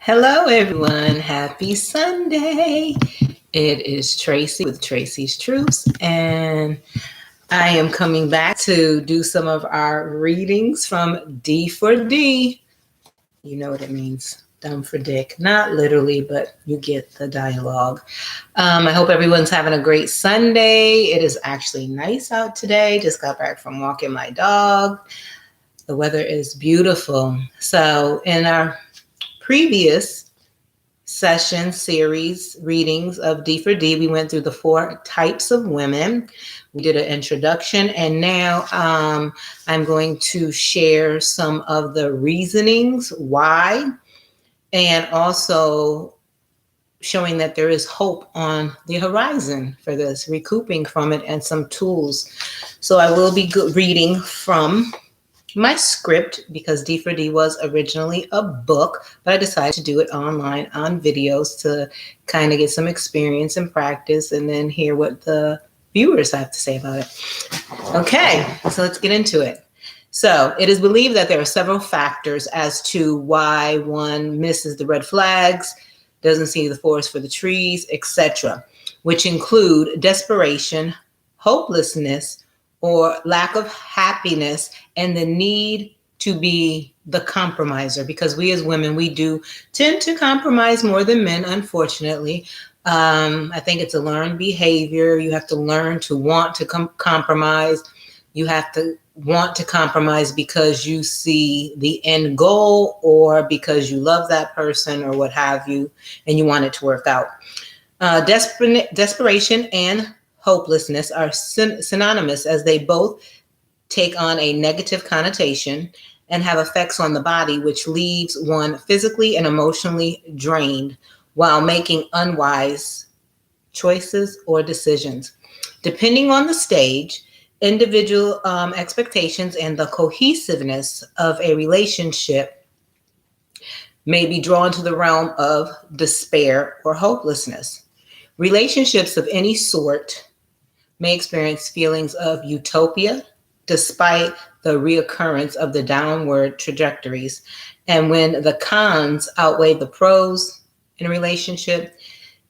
Hello, everyone. Happy Sunday. It is Tracy with Tracy's Truths, and I am coming back to do some of our readings from D4D. You know what it means. Dumb for dick. Not literally, but you get the dialogue. I hope everyone's having a great Sunday. It is actually nice out today. Just got back from walking my dog. The weather is beautiful. So in our previous session series readings of D4D, we went through the 4 types of women. We did an introduction, and now I'm going to share some of the reasonings why, and also showing that there is hope on the horizon for this, recouping from it, and some tools. So I will be reading from my script because D4D was originally a book, but I decided to do it online on videos to kind of get some experience and practice and then hear what the viewers have to say about it. Okay, so let's get into it. So it is believed that there are several factors as to why one misses the red flags, doesn't see the forest for the trees, etc., which include desperation, hopelessness, or lack of happiness, and the need to be the compromiser, because we as women, we do tend to compromise more than men, unfortunately. I think it's a learned behavior. You have to learn to want to compromise. You have to want to compromise because you see the end goal or because you love that person or what have you, and you want it to work out. Desperation and hopelessness are synonymous, as they both take on a negative connotation and have effects on the body, which leaves one physically and emotionally drained while making unwise choices or decisions. Depending on the stage, individual expectations and the cohesiveness of a relationship may be drawn to the realm of despair or hopelessness. Relationships of any sort may experience feelings of utopia despite the reoccurrence of the downward trajectories. And when the cons outweigh the pros in a relationship,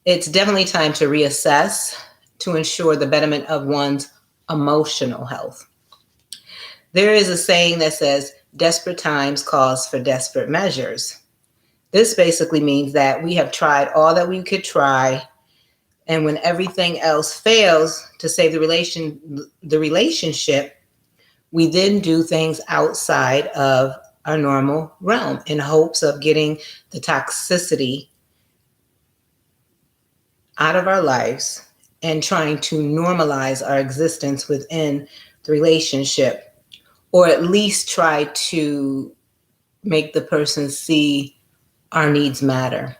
it's definitely time to reassess to ensure the betterment of one's emotional health. There is a saying that says, desperate times calls for desperate measures. This basically means that we have tried all that we could try, and when everything else fails to save the relationship, we then do things outside of our normal realm in hopes of getting the toxicity out of our lives and trying to normalize our existence within the relationship, or at least try to make the person see our needs matter.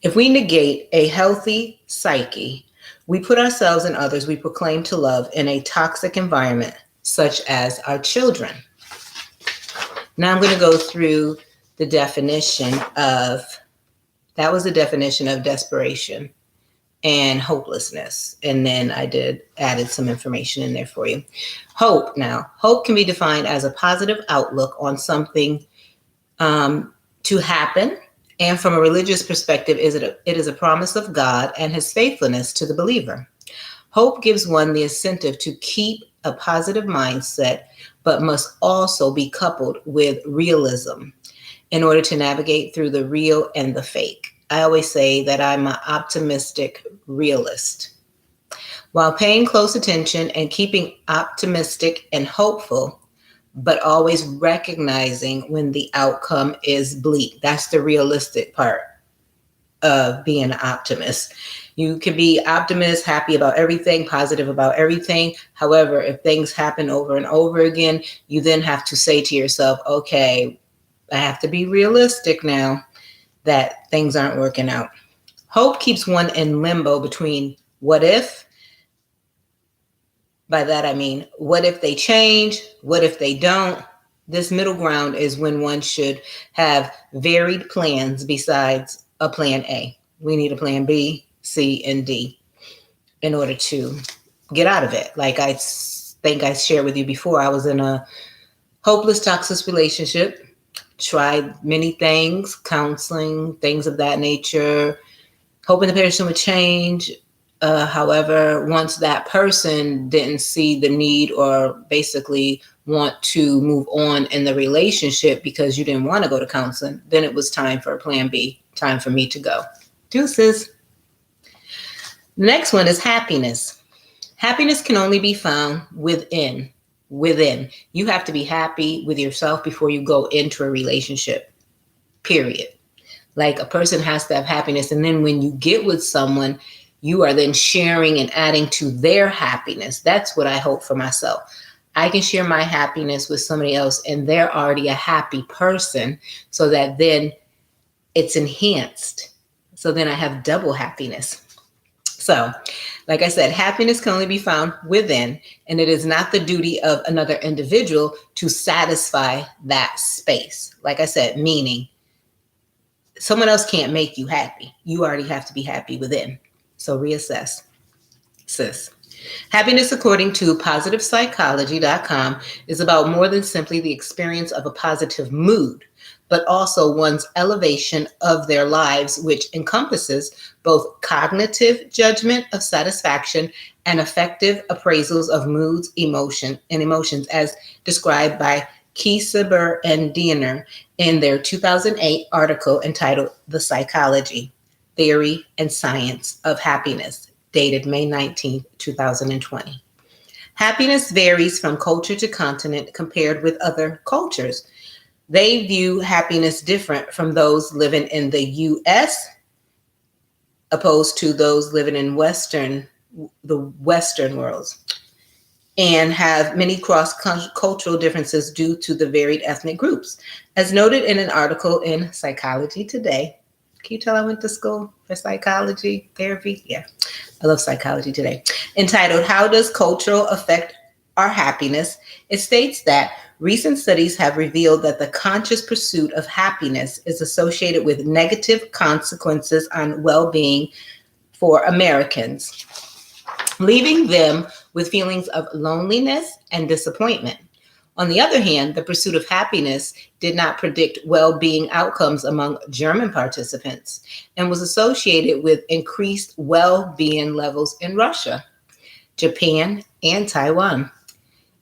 If we negate a healthy psyche, we put ourselves and others we proclaim to love in a toxic environment, such as our children. Now I'm going to go through the definition of, that was the definition of desperation and hopelessness. And then I added some information in there for you. Hope. Now, hope can be defined as a positive outlook on something to happen. And from a religious perspective, it is a promise of God and his faithfulness to the believer. Hope gives one the incentive to keep a positive mindset, but must also be coupled with realism in order to navigate through the real and the fake. I always say that I'm an optimistic realist. While paying close attention and keeping optimistic and hopeful, but always recognizing when the outcome is bleak. That's the realistic part of being an optimist. You can be optimist, happy about everything, positive about everything. However, if things happen over and over again, you then have to say to yourself, okay, I have to be realistic now that things aren't working out. Hope keeps one in limbo between what if. By that, I mean, what if they change? What if they don't? This middle ground is when one should have varied plans besides a plan A. We need a plan B, C, and D in order to get out of it. Like I think I shared with you before, I was in a hopeless, toxic relationship, tried many things, counseling, things of that nature, hoping the person would change. However, once that person didn't see the need or basically want to move on in the relationship because you didn't want to go to counseling, then it was time for a plan B, time for me to go. Deuces. The next one is happiness. Happiness can only be found within. You have to be happy with yourself before you go into a relationship, period. Like a person has to have happiness. And then when you get with someone, you are then sharing and adding to their happiness. That's what I hope for myself. I can share my happiness with somebody else and they're already a happy person so that then it's enhanced. So then I have double happiness. So, like I said, happiness can only be found within, and it is not the duty of another individual to satisfy that space. Like I said, meaning someone else can't make you happy. You already have to be happy within. So reassess, sis. Happiness, according to positivepsychology.com, is about more than simply the experience of a positive mood, but also one's elevation of their lives, which encompasses both cognitive judgment of satisfaction and effective appraisals of moods, emotions, as described by Kieseber and Diener in their 2008 article entitled The Psychology, Theory, and Science of Happiness, dated May 19, 2020. Happiness varies from culture to continent compared with other cultures. They view happiness different from those living in the U.S. opposed to those living in the Western worlds, and have many cross-cultural differences due to the varied ethnic groups. As noted in an article in Psychology Today. Can you tell I went to school for psychology therapy? Yeah, I love Psychology Today. Entitled, How Does Culture Affect Our Happiness? It states that recent studies have revealed that the conscious pursuit of happiness is associated with negative consequences on well-being for Americans, leaving them with feelings of loneliness and disappointment. On the other hand, the pursuit of happiness did not predict well-being outcomes among German participants and was associated with increased well-being levels in Russia, Japan, and Taiwan.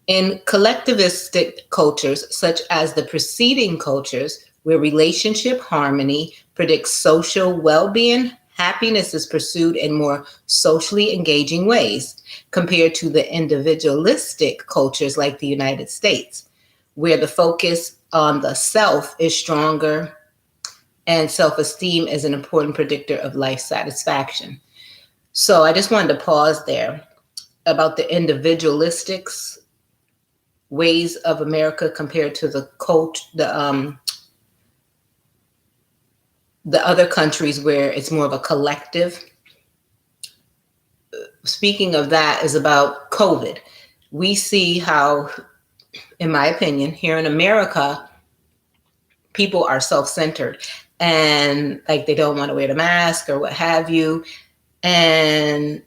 In collectivistic cultures, such as the preceding cultures, where relationship harmony predicts social well-being, happiness is pursued in more socially engaging ways compared to the individualistic cultures like the United States, where the focus on the self is stronger and self-esteem is an important predictor of life satisfaction. So I just wanted to pause there about the individualistic ways of America compared to the other countries where it's more of a collective. Speaking of that is about COVID. We see how, in my opinion, here in America, people are self-centered and like they don't want to wear the mask or what have you. And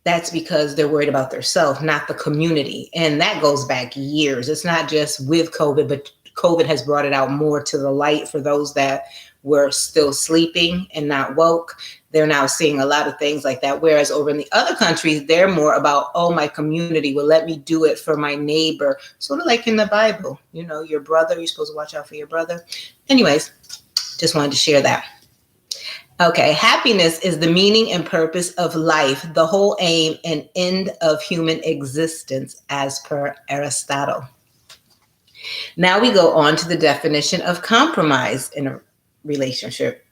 that's because they're worried about themselves, not the community. And that goes back years. It's not just with COVID, but COVID has brought it out more to the light for those that were still sleeping and not woke. They're now seeing a lot of things like that. Whereas over in the other countries, they're more about, oh, my community will let me do it for my neighbor. Sort of like in the Bible, you know, your brother, you're supposed to watch out for your brother. Anyways, just wanted to share that. Okay, happiness is the meaning and purpose of life, the whole aim and end of human existence, as per Aristotle. Now we go on to the definition of compromise in a relationship.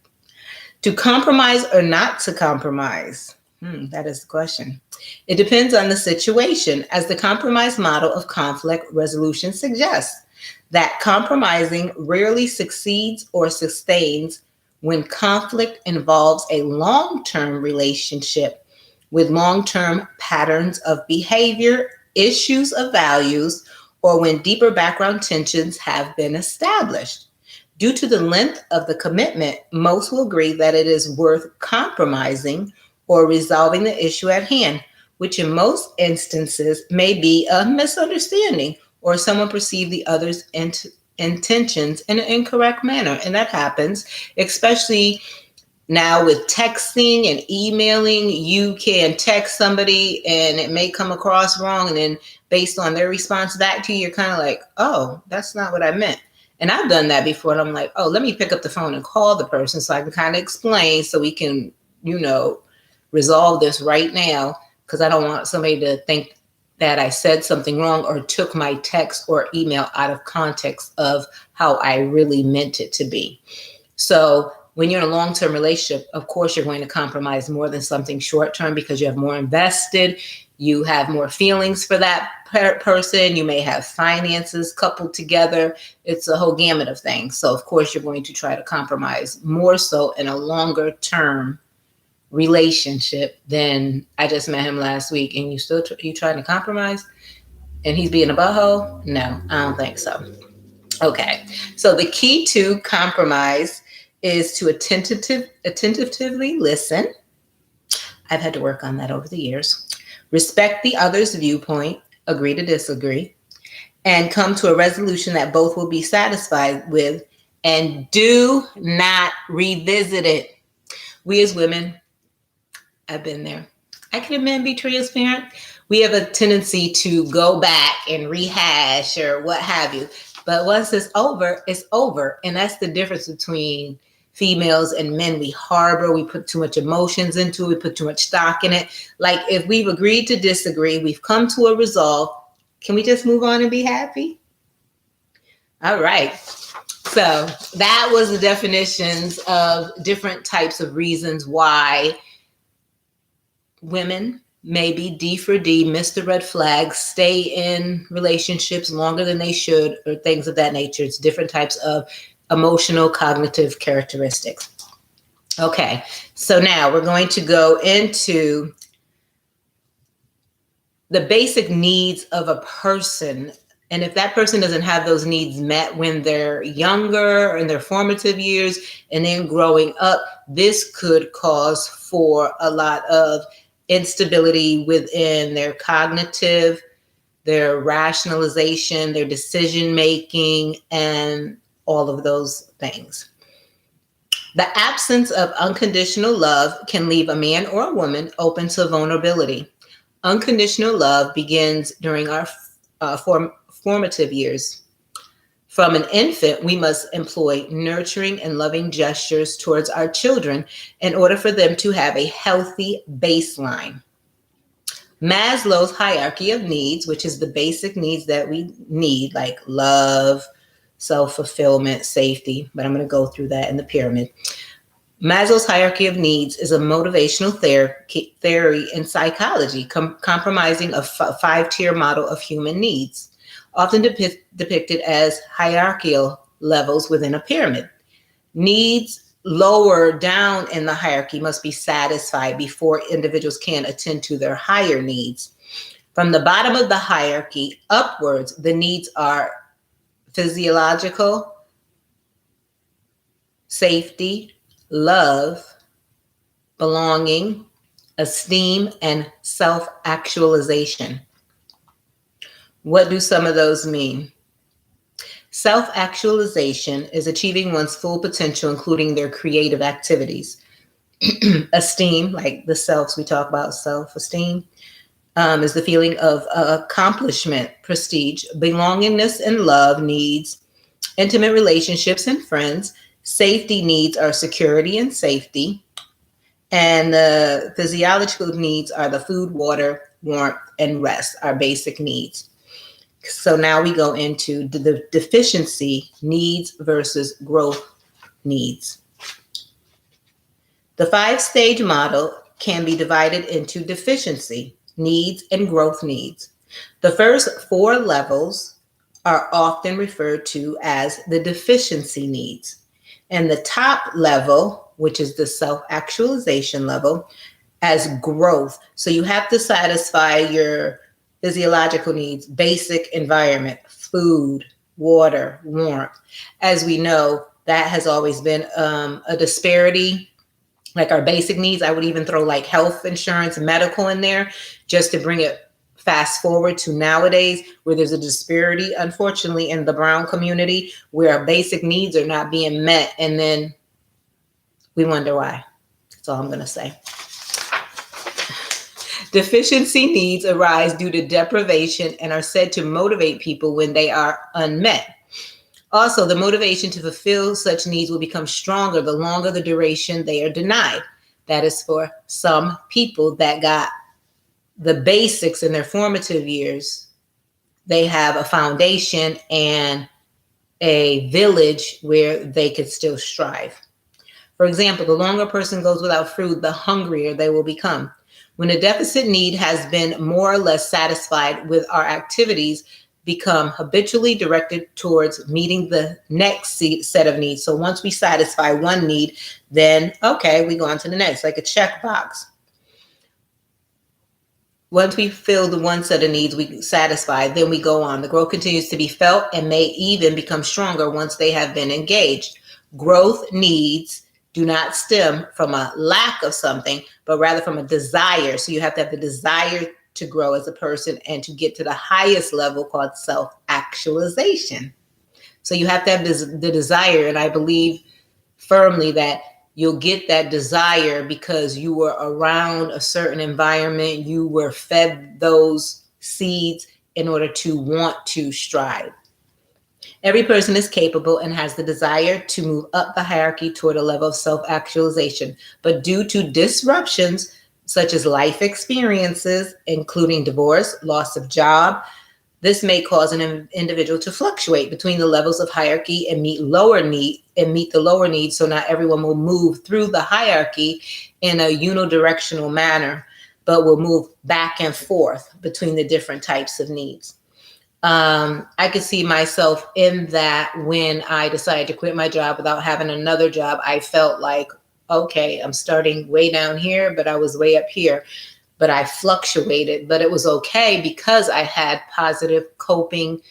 To compromise or not to compromise? That is the question. It depends on the situation, as the compromise model of conflict resolution suggests that compromising rarely succeeds or sustains when conflict involves a long-term relationship with long-term patterns of behavior, issues of values, or when deeper background tensions have been established. Due to the length of the commitment, most will agree that it is worth compromising or resolving the issue at hand, which in most instances may be a misunderstanding or someone perceive the other's intentions in an incorrect manner. And that happens, especially now with texting and emailing. You can text somebody and it may come across wrong. And then based on their response back to you, you're kind of like, oh, that's not what I meant. And I've done that before. And I'm like, oh, let me pick up the phone and call the person so I can kind of explain so we can, resolve this right now. Because I don't want somebody to think that I said something wrong or took my text or email out of context of how I really meant it to be. So when you're in a long-term relationship, of course, you're going to compromise more than something short-term because you have more invested. You have more feelings for that person. You may have finances coupled together. It's a whole gamut of things. So, of course, you're going to try to compromise more so in a longer-term relationship than I just met him last week and you trying to compromise and he's being a butthole? No, I don't think so. Okay, so the key to compromise is to attentively listen. I've had to work on that over the years. Respect the other's viewpoint, agree to disagree, and come to a resolution that both will be satisfied with, and do not revisit it. We as women, I've been there. I can admit and be transparent. We have a tendency to go back and rehash or what have you. But once it's over, it's over. And that's the difference between females and men. We harbor, we put too much emotions into it, we put too much stock in it. Like if we've agreed to disagree, we've come to a resolve, can we just move on and be happy? All right. So that was the definitions of different types of reasons why women, maybe D4D, miss the red flags, stay in relationships longer than they should, or things of that nature. It's different types of emotional cognitive characteristics. Okay, so now we're going to go into the basic needs of a person. And if that person doesn't have those needs met when they're younger or in their formative years and then growing up, this could cause for a lot of instability within their cognitive, their rationalization, their decision making, and all of those things. The absence of unconditional love can leave a man or a woman open to vulnerability. Unconditional love begins during our formative years. From an infant, we must employ nurturing and loving gestures towards our children in order for them to have a healthy baseline. Maslow's hierarchy of needs, which is the basic needs that we need, like love, self-fulfillment, safety, but I'm going to go through that in the pyramid. Maslow's hierarchy of needs is a motivational theory in psychology, comprising a five-tier model of human needs, often depicted as hierarchical levels within a pyramid. Needs lower down in the hierarchy must be satisfied before individuals can attend to their higher needs. From the bottom of the hierarchy upwards, the needs are physiological, safety, love, belonging, esteem, and self-actualization. What do some of those mean? Self-actualization is achieving one's full potential, including their creative activities. Esteem, like the selves we talk about, self-esteem, is the feeling of accomplishment, prestige, belongingness and love needs, intimate relationships and friends. Safety needs are security and safety. And the physiological needs are the food, water, warmth, and rest, our basic needs. So now we go into the deficiency needs versus growth needs. The 5-stage model can be divided into deficiency needs and growth needs. The first 4 levels are often referred to as the deficiency needs. And the top level, which is the self-actualization level, as growth. So you have to satisfy your physiological needs, basic environment, food, water, warmth. As we know, that has always been a disparity. Like our basic needs, I would even throw like health insurance, medical in there, just to bring it fast forward to nowadays where there's a disparity, unfortunately, in the brown community where our basic needs are not being met. And then we wonder why. That's all I'm going to say. Deficiency needs arise due to deprivation and are said to motivate people when they are unmet. Also, the motivation to fulfill such needs will become stronger the longer the duration they are denied. That is for some people that got the basics in their formative years. They have a foundation and a village where they could still strive. For example, the longer a person goes without food, the hungrier they will become. When a deficit need has been more or less satisfied with our activities, become habitually directed towards meeting the next set of needs. So once we satisfy one need, then, okay, we go on to the next, like a checkbox. Once we fill the one set of needs we satisfy, then we go on. The growth continues to be felt and may even become stronger once they have been engaged. Growth needs do not stem from a lack of something, but rather from a desire. So you have to have the desire to grow as a person and to get to the highest level called self-actualization. So you have to have the desire, and I believe firmly that you'll get that desire because you were around a certain environment, you were fed those seeds in order to want to strive. Every person is capable and has the desire to move up the hierarchy toward a level of self-actualization, but due to disruptions such as life experiences, including divorce, loss of job, this may cause an individual to fluctuate between the levels of hierarchy and meet the lower needs. So not everyone will move through the hierarchy in a unidirectional manner, but will move back and forth between the different types of needs. I could see myself in that when I decided to quit my job without having another job. I felt like, okay, I'm starting way down here, but I was way up here. But I fluctuated, but it was okay because I had positive coping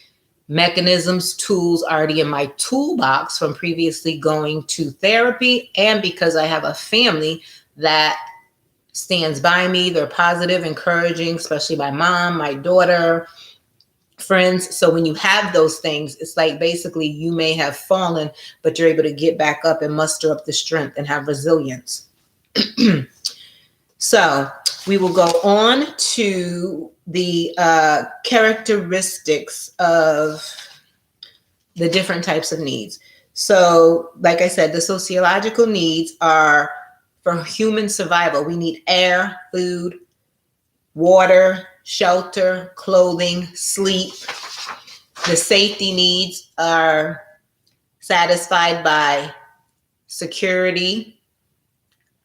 mechanisms, tools already in my toolbox from previously going to therapy, and because I have a family that stands by me. They're positive, encouraging, especially my mom, my daughter, friends. So when you have those things, it's like basically you may have fallen, but you're able to get back up and muster up the strength and have resilience. So we will go on to the characteristics of the different types of needs. So like I said, the sociological needs are for human survival. We need air, food, water, shelter, clothing, sleep. The safety needs are satisfied by security,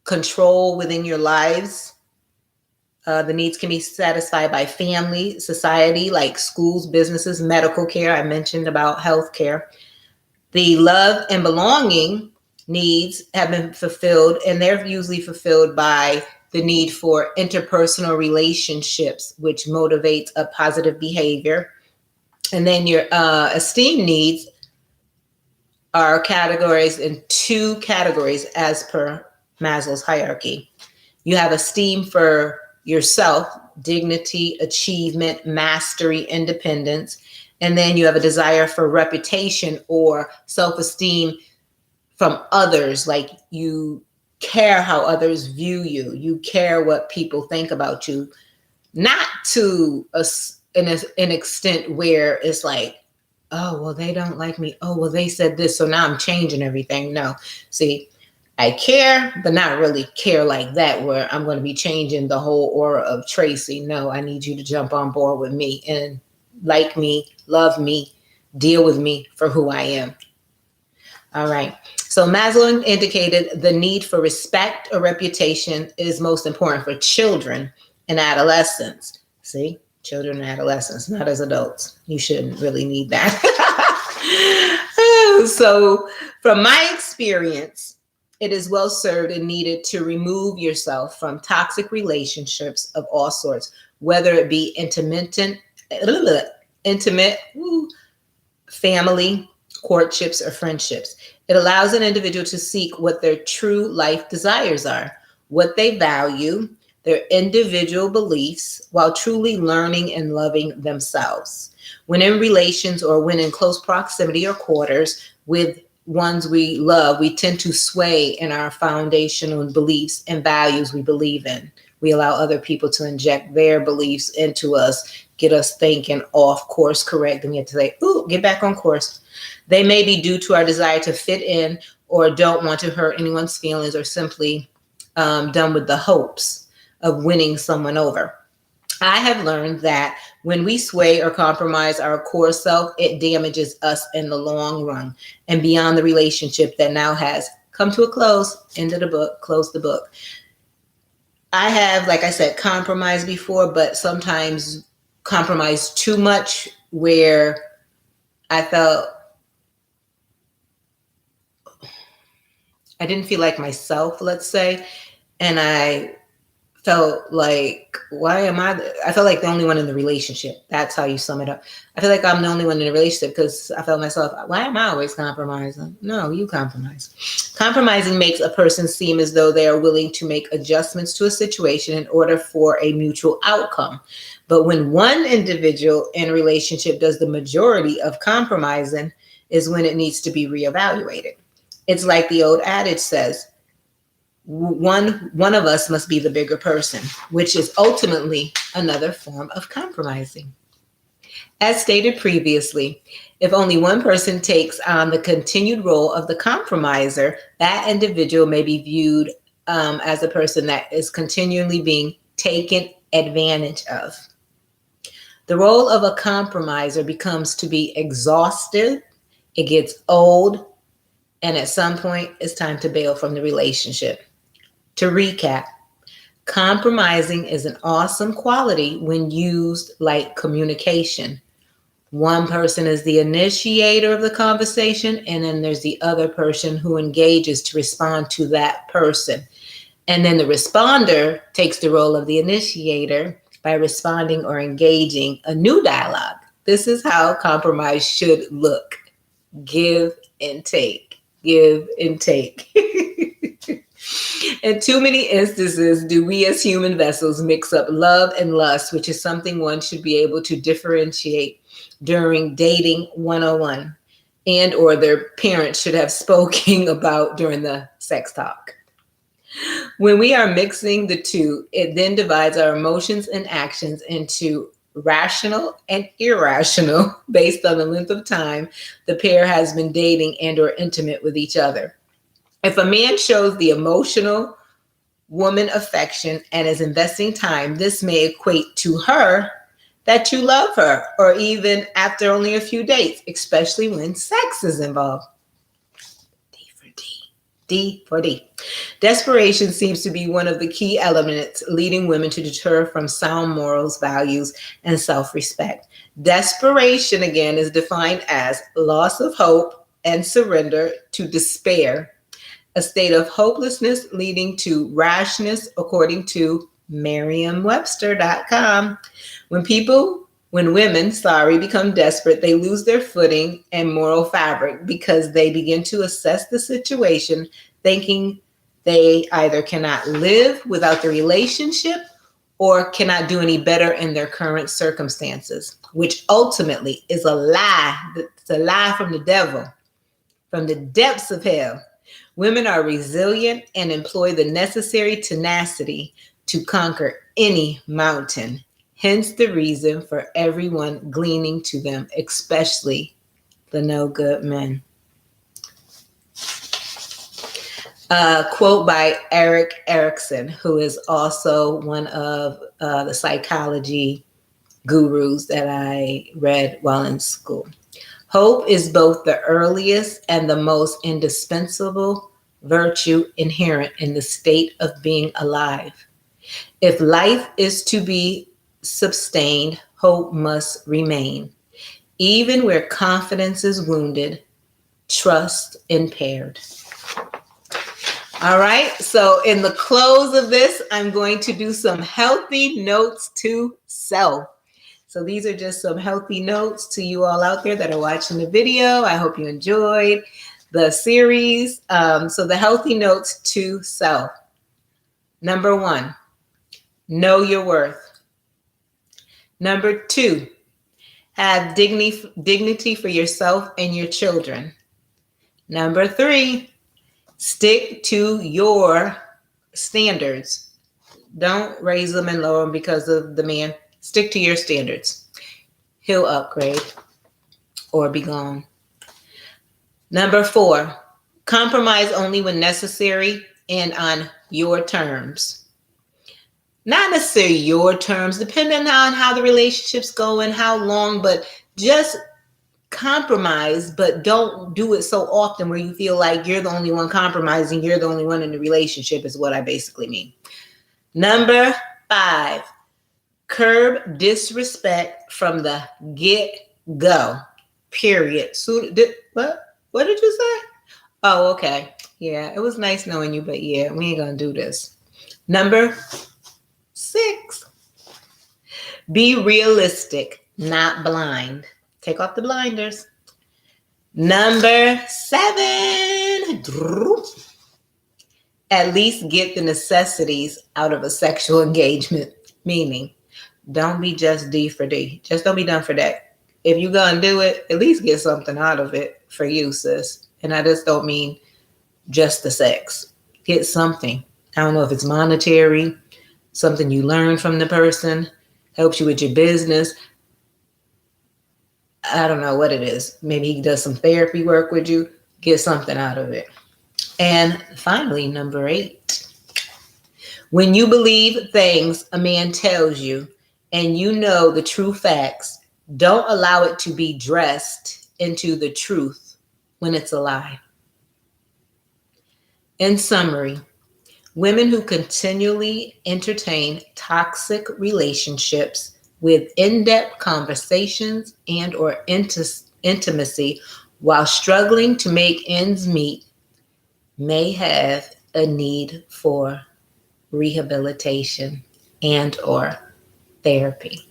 control within your lives. The needs can be satisfied by family, society, like schools, businesses, medical care. I mentioned about healthcare. The love and belonging needs have been fulfilled, and they're usually fulfilled by the need for interpersonal relationships, which motivates a positive behavior. And then your esteem needs are categorized in two categories as per Maslow's hierarchy. You have esteem for yourself, dignity, achievement, mastery, independence. And then you have a desire for reputation or self-esteem from others, like you care how others view you. You care what people think about you, not to an extent where it's like, oh, well, they don't like me. Oh, well, they said this, so now I'm changing everything. No, see, I care, but not really care like that, where I'm going to be changing the whole aura of Tracy. No, I need you to jump on board with me and like me, love me, deal with me for who I am. All right. So Maslow indicated the need for respect or reputation is most important for children and adolescents. See, children and adolescents, not as adults. You shouldn't really need that. So from my experience, it is well served and needed to remove yourself from toxic relationships of all sorts, whether it be intimate, family, courtships, or friendships. It allows an individual to seek what their true life desires are, what they value, their individual beliefs while truly learning and loving themselves. When in relations or when in close proximity or quarters with ones we love, we tend to sway in our foundational beliefs and values we believe in. We allow other people to inject their beliefs into us, get us thinking off course correct, and we have to say, ooh, get back on course. They may be due to our desire to fit in or don't want to hurt anyone's feelings, or simply done with the hopes of winning someone over. I have learned that when we sway or compromise our core self, it damages us in the long run and beyond the relationship that now has come to a close. End of the book, close the book. I have, like I said, compromised before, but sometimes compromised too much where I felt I didn't feel like myself, let's say, and I felt like, I felt like the only one in the relationship. That's how you sum it up. I feel like I'm the only one in the relationship because I felt myself, why am I always compromising? No, you compromise. Compromising makes a person seem as though they are willing to make adjustments to a situation in order for a mutual outcome. But when one individual in a relationship does the majority of compromising is when it needs to be reevaluated. It's like the old adage says, one of us must be the bigger person, which is ultimately another form of compromising. As stated previously, if only one person takes on the continued role of the compromiser, that individual may be viewed as a person that is continually being taken advantage of. The role of a compromiser becomes to be exhaustive, it gets old, and at some point it's time to bail from the relationship. To recap, compromising is an awesome quality when used like communication. One person is the initiator of the conversation, and then there's the other person who engages to respond to that person. And then the responder takes the role of the initiator by responding or engaging a new dialogue. This is how compromise should look. Give and take. Give and take. In too many instances, do we as human vessels mix up love and lust, which is something one should be able to differentiate during dating 101, and or their parents should have spoken about during the sex talk. When we are mixing the two, it then divides our emotions and actions into rational and irrational based on the length of time the pair has been dating and or intimate with each other. If a man shows the emotional woman affection and is investing time, this may equate to her that you love her, or even after only a few dates, especially when sex is involved. D4D. Desperation seems to be one of the key elements leading women to deter from sound morals, values, and self-respect. Desperation, again, is defined as loss of hope and surrender to despair, a state of hopelessness leading to rashness, according to Merriam-Webster.com. When women become desperate, they lose their footing and moral fabric because they begin to assess the situation, thinking they either cannot live without the relationship or cannot do any better in their current circumstances, which ultimately is a lie. It's a lie from the devil, from the depths of hell. Women are resilient and employ the necessary tenacity to conquer any mountain. Hence the reason for everyone gleaning to them, especially the no good men. Quote by Erik Erikson, who is also one of the psychology gurus that I read while in school. Hope is both the earliest and the most indispensable virtue inherent in the state of being alive. If life is to be sustained, hope must remain, even where confidence is wounded, trust impaired. All right, so in the close of this, I'm going to do some healthy notes to self. So these are just some healthy notes to you all out there that are watching the video. I hope you enjoyed the series. So the healthy notes to self. Number 1, Know your worth. Number 2, have dignity for yourself and your children. Number 3, stick to your standards. Don't raise them and lower them because of the man. Stick to your standards. He'll upgrade or be gone. Number 4, compromise only when necessary and on your terms. Not necessarily your terms, depending on how the relationship's going, how long, but just compromise, but don't do it so often where you feel like you're the only one compromising, you're the only one in the relationship is what I basically mean. Number 5, curb disrespect from the get-go. Period. So, what did you say? Oh, okay. Yeah, it was nice knowing you, but yeah, we ain't gonna do this. Number 6, be realistic, not blind. Take off the blinders. Number 7, at least get the necessities out of a sexual engagement. Meaning, don't be just D4D. Just don't be done for that. If you're going to do it, at least get something out of it for you, sis. And I just don't mean just the sex. Get something. I don't know if it's monetary, something you learn from the person, helps you with your business. I don't know what it is. Maybe he does some therapy work with you. Get something out of it. And finally, number 8, when you believe things a man tells you and you know the true facts, don't allow it to be dressed into the truth when it's a lie. In summary, women who continually entertain toxic relationships with in-depth conversations and or intimacy while struggling to make ends meet may have a need for rehabilitation and or therapy.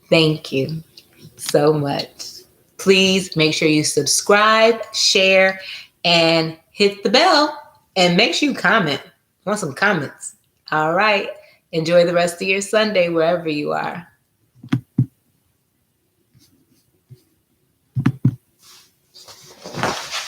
Thank you so much. Please make sure you subscribe, share, and hit the bell, and make sure you comment. I want some comments. All right. Enjoy the rest of your Sunday wherever you are.